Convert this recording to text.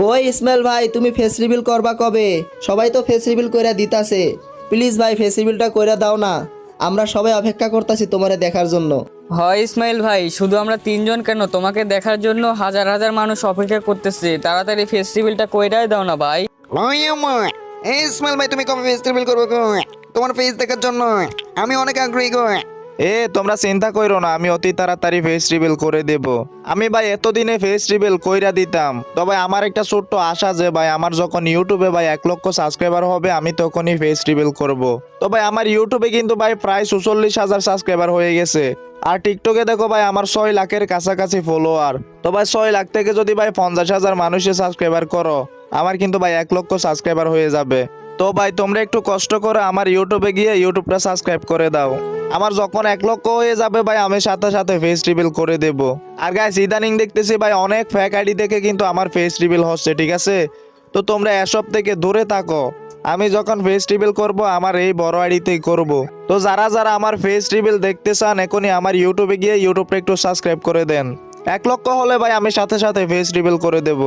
ওই ইসমাইল ভাই, তুমি ফেস রিভিল করবা কবে? সবাই তো ফেস রিভিল কইরা দিতাছে। প্লিজ ভাই ফেস রিভিলটা কইরা দাও না, আমরা সবাই অপেক্ষা করতেছি তোমারে দেখার জন্য। হয় ইসমাইল ভাই, শুধু আমরা তিনজন কেন, তোমাকে দেখার জন্য হাজার হাজার মানুষ অপেক্ষা করতেছে। তাড়াতাড়ি ফেস্টিভ্যালটা কইরাই দাও না ভাই। ওই আমার এই ইসমাইল ভাই, তুমি কবে ফেস রিভিল করবে গো? তোমার ফেস দেখার জন্য আমি অনেক আগ্রহী গো। তোমরা চিন্তা করো না, আমি অতি তাড়াতাড়ি ফেস রিভিল করে দেব। আমি ভাই এতদিনে ফেস রিভিল কইরা দিতাম, তবে আমার একটা ছোট্ট আশা যে ভাই আমার যখন ইউটিউবে ভাই 1 লক্ষ সাবস্ক্রাইবার হবে আমি তখনই ফেস রিভিল করব। তো ভাই আমার ইউটিউবে কিন্তু ভাই প্রায় 44,000 সাবস্ক্রাইবার হয়ে গেছে। আর টিকটকে দেখো ভাই আমার 6 লাখের কাছাকাছি ফলোয়ার। তো ভাই 6 লাখ থেকে যদি ভাই 50,000 মানুষের সাবস্ক্রাইবার করো, আমার কিন্তু ভাই 1 লক্ষ সাবস্ক্রাইবার হয়ে যাবে। তো ভাই তোমরা একটু কষ্ট করে আমার ইউটিউবে গিয়ে ইউটিউবটা সাবস্ক্রাইব করে দাও। আমার যখন 1 লক্ষ হয়ে যাবে ভাই আমি সাথে সাথে ফেস রিভিল করে দেব। আর গাইস ইদানিং দেখতেছি ভাই অনেক ফেক আইডি থেকে কিন্তু আমার ফেস রিভিল হচ্ছে, ঠিক আছে? তো তোমরা এসব থেকে দূরে থাকো। আমি যখন ফেস রিভিল করব আমার এই বড় আইডিতেই করব। তো যারা যারা আমার ফেস রিভিল দেখতে চান এখনই আমার ইউটিউবে গিয়ে ইউটিউবটা একটু সাবস্ক্রাইব করে দেন। 1 লক্ষ হলে ভাই আমি সাথে সাথে ফেস রিভিল করে দেব।